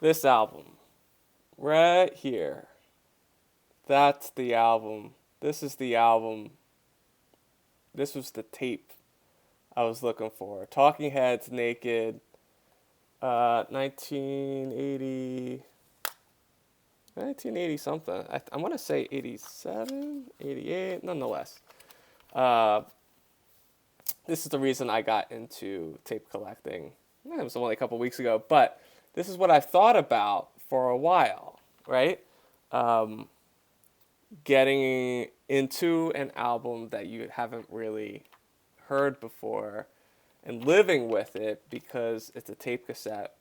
This album, right here. That's the album. This is the album. This was the tape I was looking for. Talking Heads, Naked, 1980, 1980 something. I want to say 87, 88, nonetheless. Uh, this is the reason I got into tape collecting. It was only a couple weeks ago, but this is what I've thought about for a while, right? Um, Getting into an album that you haven't really heard before and living with it because it's a tape cassette.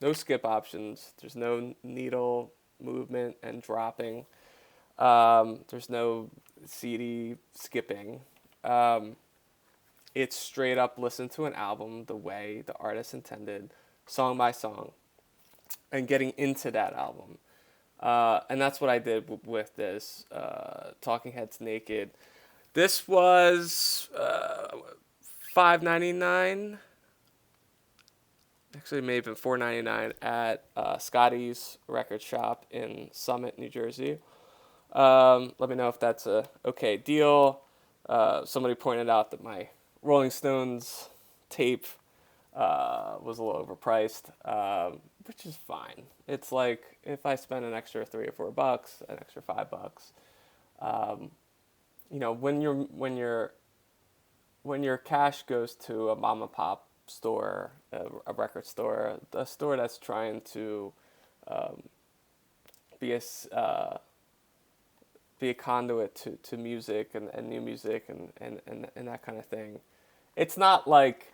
No skip options. There's no needle movement and dropping. There's no CD skipping. Um, it's straight up listen to an album the way the artist intended, song by song, and getting into that album. And that's what I did with this Talking Heads Naked. This was $5.99. Actually, it may have been $4.99 at Scotti's record shop in Summit, New Jersey. Let me know if that's a okay deal. Somebody pointed out that my Rolling Stones tape was a little overpriced, which is fine. It's like if I spend an extra $3 or $4, an extra $5, um, when your cash goes to a mom and pop store, a record store, a store that's trying to um, be a be a conduit to music and new music and that kind of thing. It's not like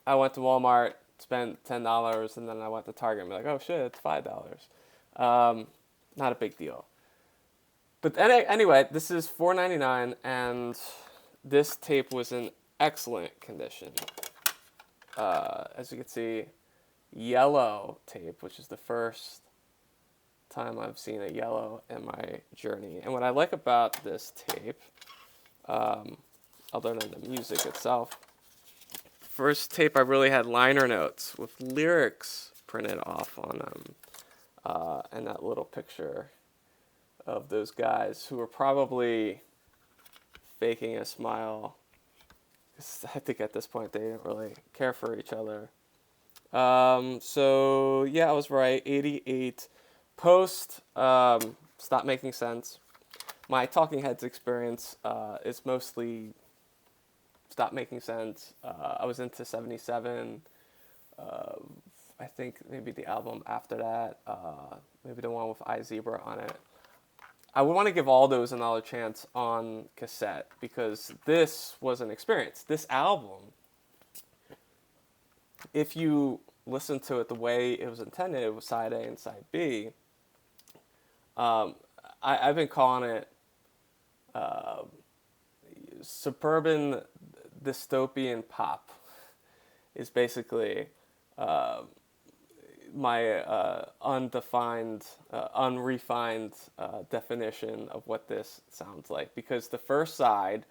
I went to Walmart, spent $10, and then I went to Target and be like, oh shit, it's $5. Not a big deal. But anyway, this is $4.99, and this tape was in excellent condition. As you can see, yellow tape, which is the first time I've seen a yellow in my journey. And what I like about this tape, um, other than the music itself, first tape I really had liner notes with lyrics printed off on them, and that little picture of those guys who were probably faking a smile. I think at this point they didn't really care for each other. So yeah, I was right. 88 post. Stopped making sense. My Talking Heads experience is mostly stopped making sense. I was into 77. Uh, I think maybe the album after that. Maybe the one with I Zebra on it. I would want to give all those another chance on cassette because this was an experience. This album, if you listen to it the way it was intended, it was side A and side B. Um, I've been calling it uh, suburban dystopian pop. Is basically uh, my undefined, unrefined definition of what this sounds like. Because the first side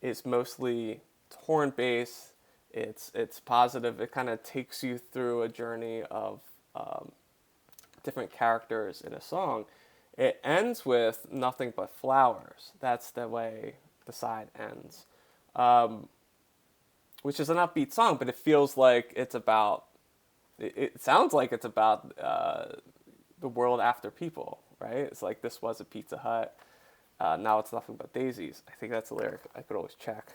is mostly horn bass. It's positive. It kind of takes you through a journey of different characters in a song. It ends with Nothing But Flowers. That's the way the side ends, which is an upbeat song, but it feels like it's about. It sounds like it's about the world after people, right? It's like this was a Pizza Hut. Now it's nothing but daisies. I think that's a lyric. I could always check.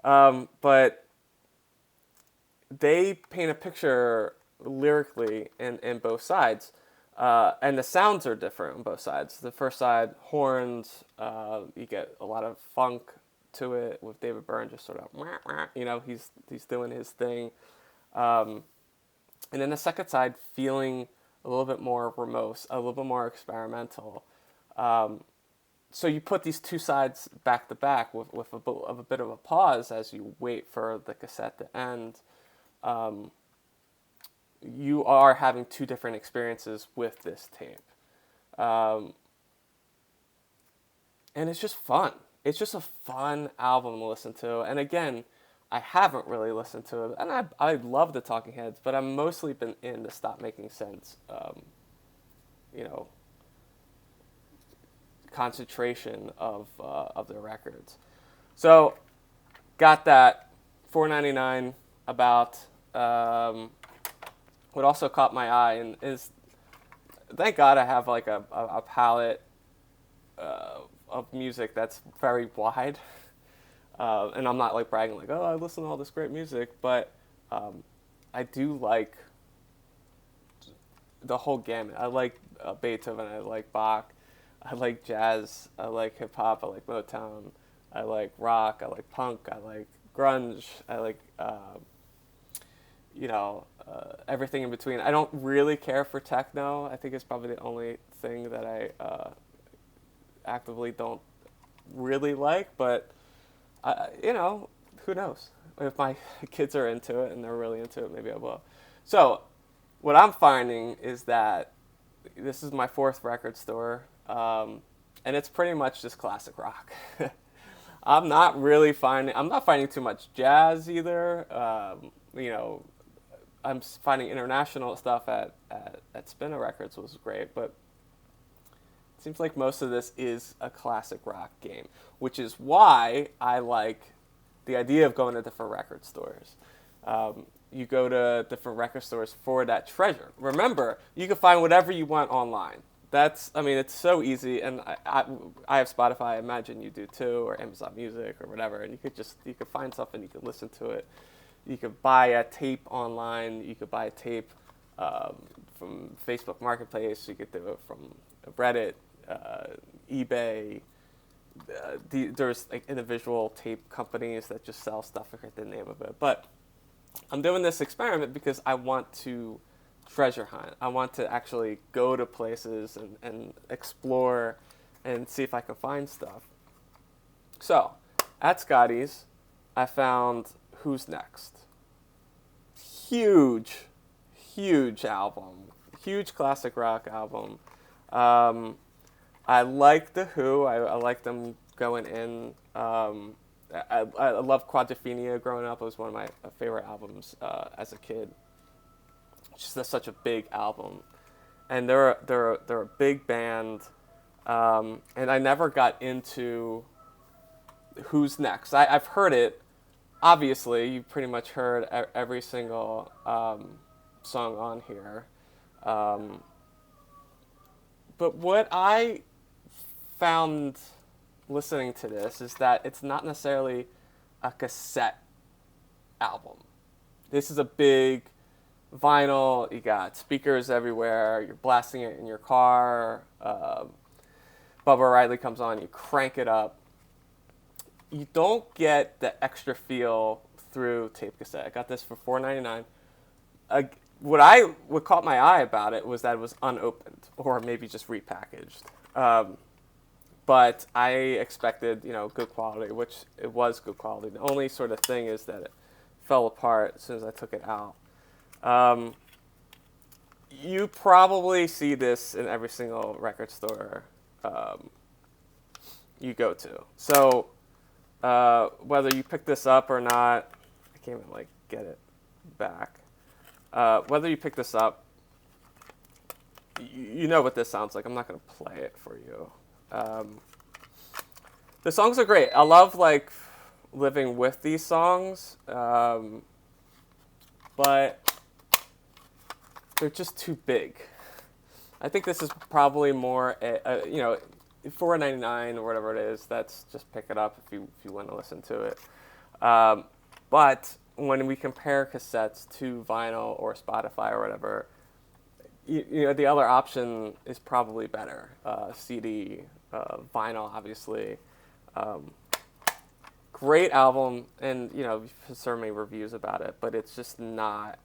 But they paint a picture lyrically in both sides. And the sounds are different on both sides. The first side, horns, you get a lot of funk to it with David Byrne just sort of, he's doing his thing. And then the second side, feeling a little bit more remote, a little bit more experimental. So you put these two sides back to back with a bit of a pause as you wait for the cassette to end. You are having two different experiences with this tape. Um, and it's just fun. It's just a fun album to listen to. And again, I haven't really listened to it, and I love the Talking Heads, but I've mostly been in the Stop Making Sense, you know, concentration of their records. So got that, $4.99 about. What also caught my eye and is, thank God I have like a palette of music that's very wide. And I'm not like bragging like, oh, I listen to all this great music, but I do like the whole gamut. I like Beethoven, I like Bach, I like jazz, I like hip hop, I like Motown, I like rock, I like punk, I like grunge, I like everything in between. I don't really care for techno. I think it's probably the only thing that I actively don't really like, but who knows? If my kids are into it and they're really into it, maybe I will. So, what I'm finding is that this is my fourth record store, and it's pretty much just classic rock. I'm not finding too much jazz either. I'm finding international stuff at Spinna Records was great, but it seems like most of this is a classic rock game, which is why I like the idea of going to different record stores. You go to different record stores for that treasure. Remember, you can find whatever you want online. It's so easy, and I have Spotify. I imagine you do too, or Amazon Music or whatever, and you could find something, you could listen to it. You could buy a tape online. You could buy a tape from Facebook Marketplace. You could do it from Reddit, eBay. There's like individual tape companies that just sell stuff. I forget the name of it. But I'm doing this experiment because I want to treasure hunt. I want to actually go to places and explore and see if I can find stuff. So, at Scotti's, I found Who's Next. Huge album. Huge classic rock album. I like The Who. I like them going in. I love Quadrophenia growing up. It was one of my favorite albums as a kid. It's just such a big album. And they're a big band. And I never got into Who's Next. I've heard it. Obviously, you pretty much heard every single song on here. But what I found listening to this is that it's not necessarily a cassette album. This is a big vinyl. You got speakers everywhere. You're blasting it in your car. Bubba O'Reilly comes on. You crank it up. You don't get the extra feel through tape cassette. I got this for $4.99. What caught my eye about it was that it was unopened or maybe just repackaged. But I expected, good quality, which it was good quality. The only sort of thing is that it fell apart as soon as I took it out. You probably see this in every single record store you go to. So whether you pick this up or not, I can't even get it back. Whether you pick this up, you know what this sounds like. I'm not going to play it for you. The songs are great. I love living with these songs, but they're just too big. I think this is probably more, $4.99 or whatever it is. That's just pick it up if you want to listen to it. But when we compare cassettes to vinyl or Spotify or whatever, the other option is probably better. CD, vinyl, obviously. Great album, and you've heard so many reviews about it, but it's just not.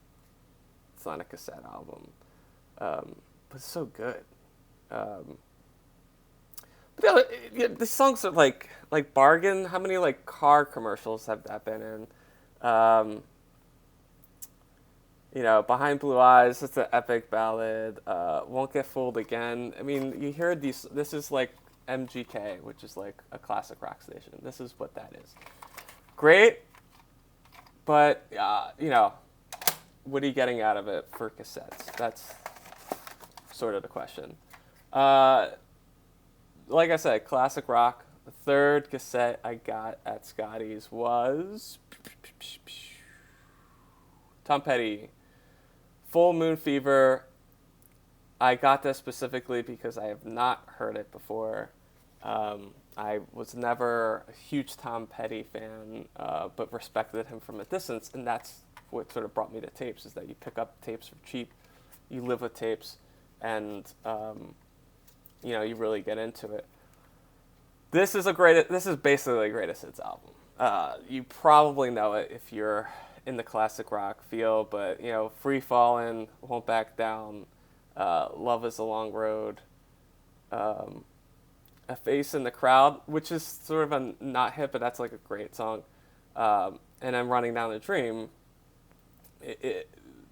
It's not a cassette album, but it's so good. But the songs are like Bargain. How many car commercials have that been in? Behind Blue Eyes, it's an epic ballad. Won't Get Fooled Again. I mean, you hear these. This is like MGK, which is like a classic rock station. This is what that is. Great But, what are you getting out of it for cassettes? That's sort of the question. Like I said, classic rock. The third cassette I got at Scotti's was Tom Petty, Full Moon Fever. I got this specifically because I have not heard it before. I was never a huge Tom Petty fan, but respected him from a distance, and that's what sort of brought me to tapes, is that you pick up tapes for cheap, you live with tapes, and you really get into it. This is basically a greatest hits album. You probably know it if you're in the classic rock field, but Free Fallin', Won't Back Down, Love Is a Long Road, A Face in the Crowd, which is sort of a not hit, but that's like a great song. And I'm Running Down the Dream.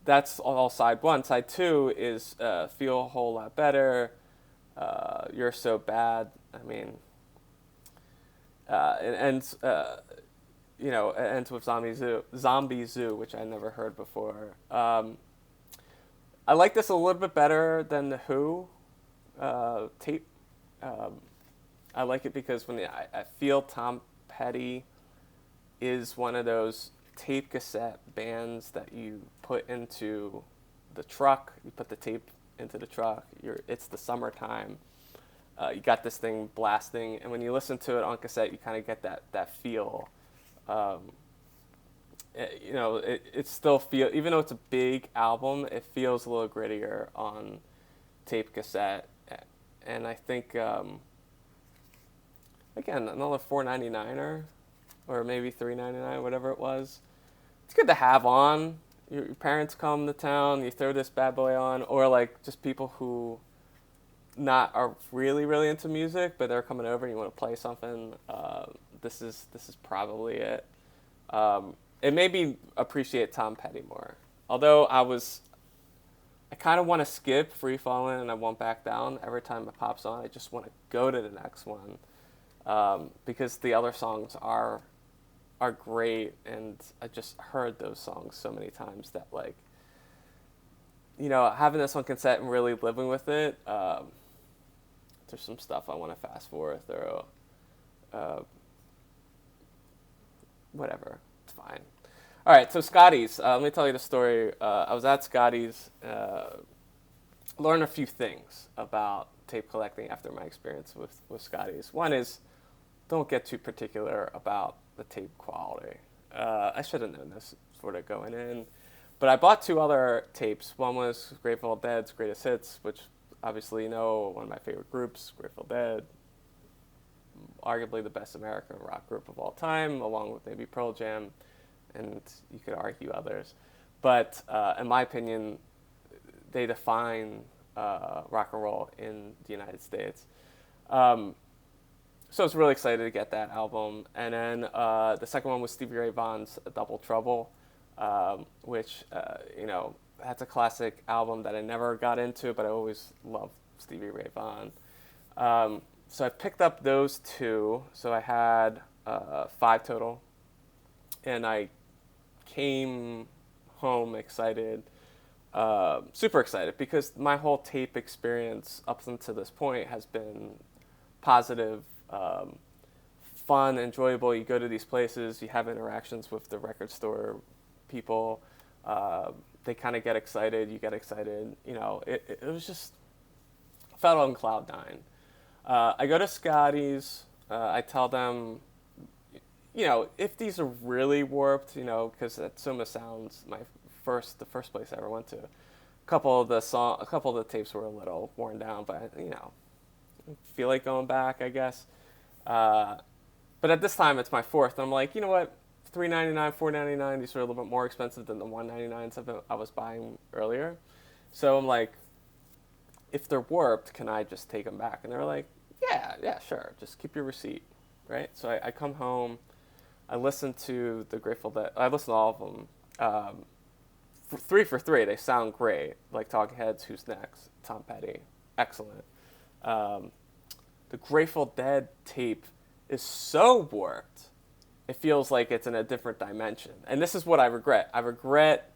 That's all side one. Side two is Feel a Whole Lot Better, You're So Bad. I mean, it ends, it ends with Zombie Zoo, which I never heard before. I like this a little bit better than the Who tape. I like it because I feel Tom Petty is one of those tape cassette bands that you put into the truck. You put the tape into the truck. It's the summertime. You got this thing blasting, and when you listen to it on cassette, you kind of get that feel. It still feel, even though it's a big album, it feels a little grittier on tape cassette. And I think again, another $4.99 or maybe $3.99, whatever it was. It's good to have on. Your parents come to town, you throw this bad boy on, or like just people who are really really into music, but they're coming over and you want to play something. This is probably it. It made me appreciate Tom Petty more. Although I kind of want to skip Free Fallin' and I Won't Back Down. Every time it pops on, I just want to go to the next one, because the other songs are great, and I just heard those songs so many times that, like, having this on cassette and really living with it, there's some stuff I want to fast forward through. Whatever, it's fine. All right, so Scotti's. Let me tell you the story. I was at Scotti's, learned a few things about tape collecting after my experience with Scotti's. One is, don't get too particular about the tape quality. I should have known this sort of going in. But I bought two other tapes. One was Grateful Dead's Greatest Hits, which obviously one of my favorite groups, Grateful Dead, arguably the best American rock group of all time, along with maybe Pearl Jam, and you could argue others. But in my opinion, they define rock and roll in the United States. So I was really excited to get that album. And then the second one was Stevie Ray Vaughan's Double Trouble, which, that's a classic album that I never got into, but I always loved Stevie Ray Vaughan. So I picked up those two. So I had 5 total. And I came home excited, super excited, because my whole tape experience up until this point has been positive, fun, enjoyable. You go to these places, you have interactions with the record store people. They kind of get excited, you get excited. It was just, felt on cloud 9. I go to Scotti's. I tell them, if these are really warped, because at Soma Sounds, the first place I ever went to, a couple of the tapes were a little worn down, but I feel like going back, I guess. But at this time, it's my fourth, and I'm like, you know what, $3.99, $4.99, these are a little bit more expensive than the $1.99s I was buying earlier. So I'm like, if they're warped, can I just take them back? And they're like, yeah, sure, just keep your receipt, right? So I come home, I listen to the Grateful Dead. I listen to all of them. 3 for 3, they sound great. Like Talking Heads, Who's Next, Tom Petty, excellent. The Grateful Dead tape is so warped it feels like it's in a different dimension. And this is what I regret. I regret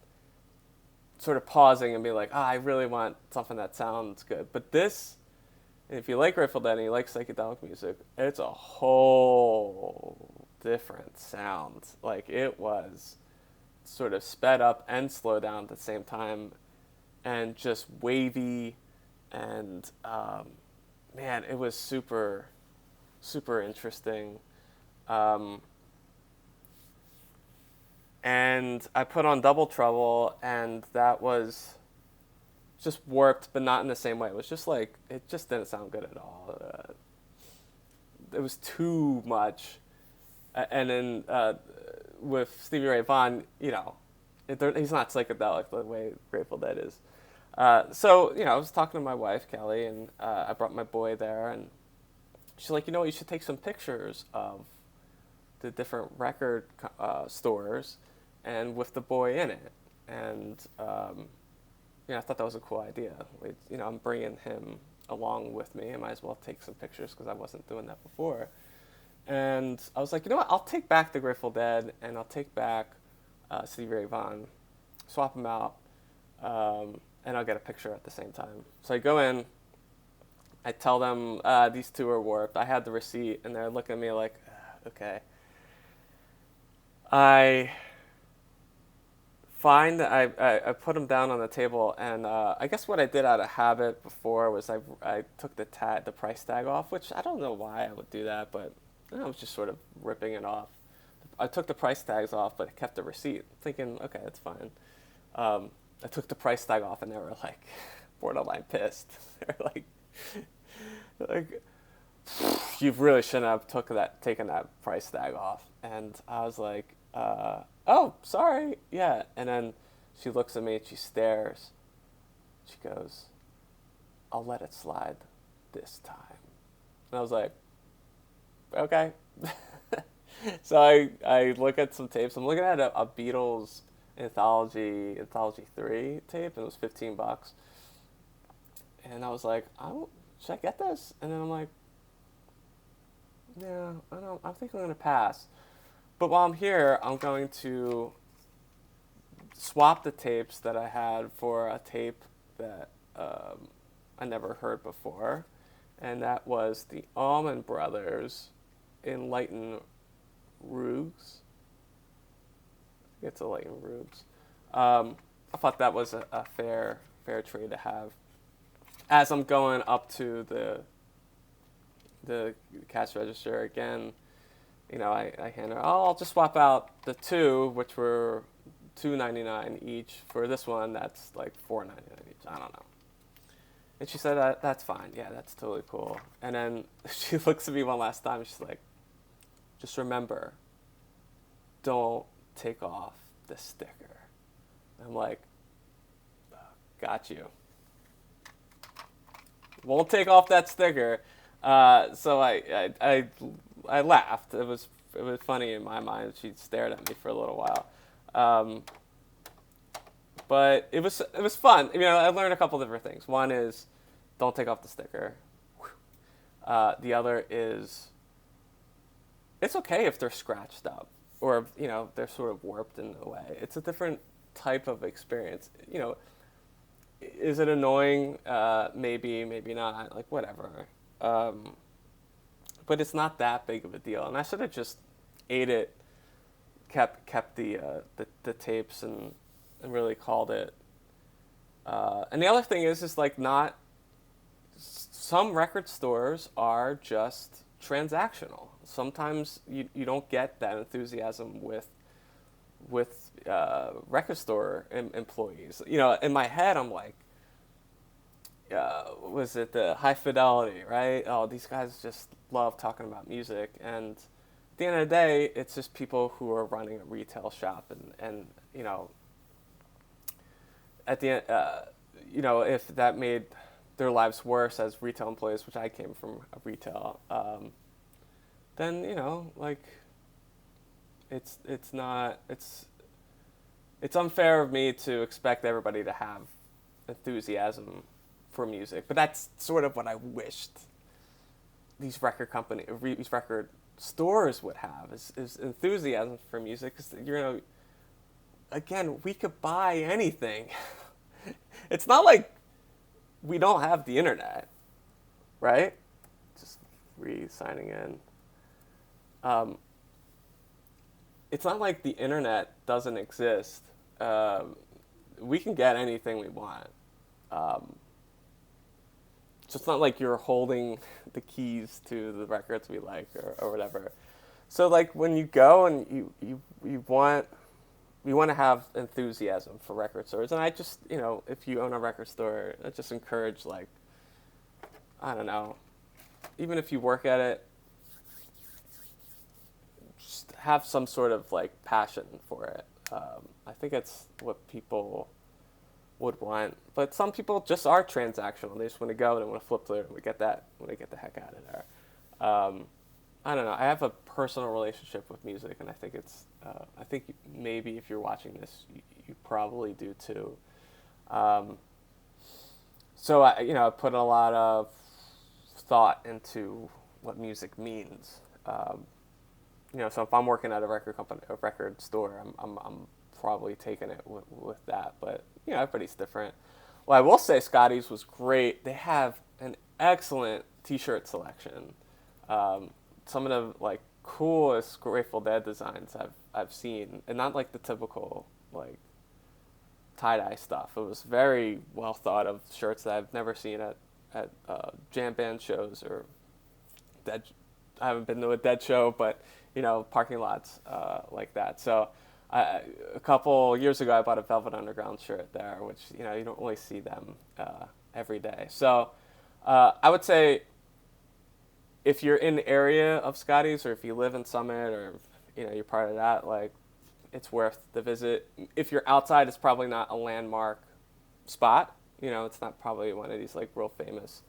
sort of pausing and being like, I really want something that sounds good. But this, if you like Grateful Dead and you like psychedelic music, it's a whole different sound. Like, it was sort of sped up and slowed down at the same time, and just wavy, and man, it was super, super interesting. And I put on Double Trouble, and that was just warped, but not in the same way. It was just like, it just didn't sound good at all. It was too much. And then with Stevie Ray Vaughan, he's not psychedelic the way Grateful Dead is. So, I was talking to my wife, Kelly, and I brought my boy there, and she's like, you should take some pictures of the different record stores and with the boy in it. And, I thought that was a cool idea. I'm bringing him along with me. I might as well take some pictures because I wasn't doing that before. And I was like, you know what? I'll take back the Grateful Dead, and I'll take back Stevie Ray Vaughan, swap them out, and I'll get a picture at the same time. So I go in, I tell them these two are warped. I had the receipt, and they're looking at me like, okay. I I put them down on the table, and I guess what I did out of habit before was I took the price tag off, which I don't know why I would do that, but I was just sort of ripping it off. I took the price tags off, but I kept the receipt, thinking, okay, that's fine. I took the price tag off, and they were like borderline pissed. They're like, you really shouldn't have taken that price tag off. And I was like, oh, sorry, yeah. And then she looks at me and she stares. She goes, I'll let it slide this time. And I was like, okay. So I look at some tapes. I'm looking at a Beatles Anthology 3 tape, and it was $15. And I was like, should I get this? And then I'm like, yeah, I think I'm going to pass. But while I'm here, I'm going to swap the tapes that I had for a tape that I never heard before. And that was the Allman Brothers Enlightened Rogues. I think it's Enlightened Rogues. I thought that was a fair trade to have. As I'm going up to the cash register again, I hand her, I'll just swap out the two, which were $2.99 each, for this one that's like $4.99 each. I don't know. And she said, that's fine. Yeah, that's totally cool. And then she looks at me one last time. She's like, just remember, don't take off the sticker. I'm like, got you. Won't take off that sticker. So I laughed. It was funny in my mind. She stared at me for a little while. But it was fun. I learned a couple different things. One is, don't take off the sticker. The other is, it's okay if they're scratched up, or they're sort of warped in a way. It's a different type of experience. Is it annoying? Maybe, maybe not. Like, whatever. But it's not that big of a deal. And I should have just ate it, kept the tapes, and really called it. And the other thing is like, not. Some record stores are just transactional. Sometimes you don't get that enthusiasm with record store employees. In my head, I'm like, was it the High Fidelity, right? Oh, these guys just love talking about music. And at the end of the day, it's just people who are running a retail shop. And at the end, if that made their lives worse as retail employees, which I came from a retail, then, it's unfair of me to expect everybody to have enthusiasm for music. But that's sort of what I wished these record stores would have is enthusiasm for music. Because, again, we could buy anything. It's not like we don't have the internet, right? Just re-signing in. Um, it's not like the internet doesn't exist. We can get anything we want. Um, so it's not like you're holding the keys to the records we like or whatever. So like when you go and you want to have enthusiasm for record stores, and I just if you own a record store, I just encourage like I don't know, even if you work at it, just have some sort of like passion for it. I think it's what people would want, but some people just are transactional. They just want to go and they want to flip through it, and we get that when they get the heck out of there. I don't know. I have a personal relationship with music, and I think it's. I think maybe if you're watching this, you probably do too. So I put a lot of thought into what music means. So if I'm working at a record company, a record store, I'm probably taking it with that. But everybody's different. Well, I will say Scotti's was great. They have an excellent T-shirt selection. Some of the like coolest Grateful Dead designs I've seen, and not like the typical like tie-dye stuff. It was very well thought of shirts that I've never seen at jam band shows or Dead. I haven't been to a Dead show, but parking lots like that. So a couple years ago, I bought a Velvet Underground shirt there, which you don't really see them every day. So I would say if you're in the area of Scotty's, or if you live in Summit, or you're part of that, like it's worth the visit. If you're outside, it's probably not a landmark spot. It's not probably one of these like real famous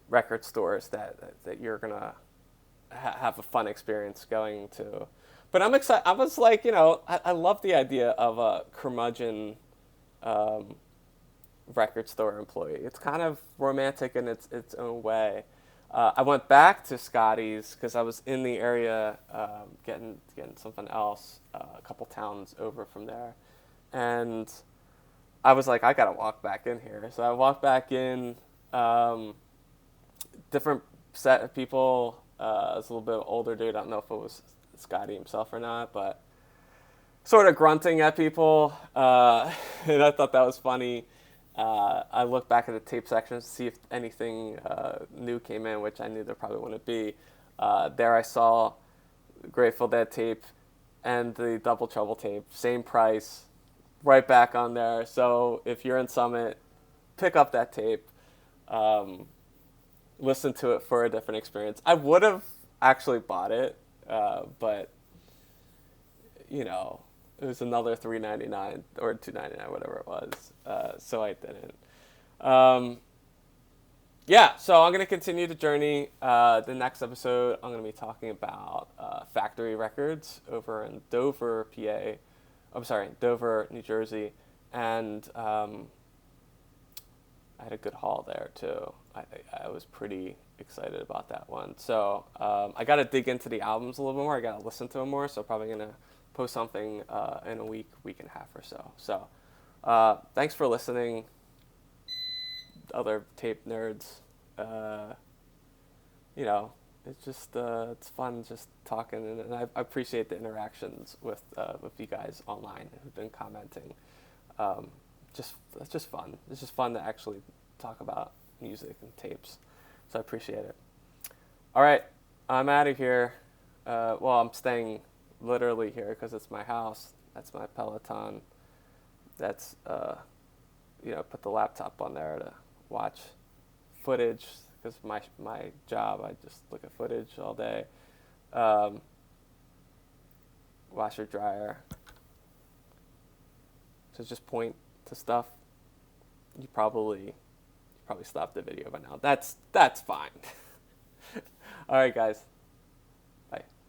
record stores that you're gonna have a fun experience going to. But I'm excited. I was like, I love the idea of a curmudgeon record store employee. It's kind of romantic in its own way. I went back to Scotty's because I was in the area getting something else a couple towns over from there, and I was like, I gotta walk back in here. So I walked back in. Different set of people. It was a little bit older dude. I don't know if it was Scotti himself or not, but sort of grunting at people, and I thought that was funny. I looked back at the tape sections to see if anything new came in, which I knew there probably wouldn't be. There I saw Grateful Dead tape and the Double Trouble tape, same price, right back on there. So if you're in Summit, pick up that tape, listen to it for a different experience. I would have actually bought it, but it was another $3.99 or $2.99, whatever it was. So I didn't. So I'm going to continue the journey. The next episode, I'm going to be talking about factory records over in Dover, PA. I'm sorry, Dover, New Jersey. And I had a good haul there, too. I was pretty excited about that one. So I got to dig into the albums a little bit more. I got to listen to them more. So probably going to post something in a week and a half or so. So thanks for listening, other tape nerds. It's just it's fun just talking, and I appreciate the interactions with you guys online who've been commenting. It's just fun. It's just fun to actually talk about music and tapes. So I appreciate it. All right, I'm out of here. I'm staying literally here because it's my house. That's my Peloton. That's put the laptop on there to watch footage because my job, I just look at footage all day. Washer dryer. So just point to stuff. You probably stopped the video by now. That's fine. All right, guys.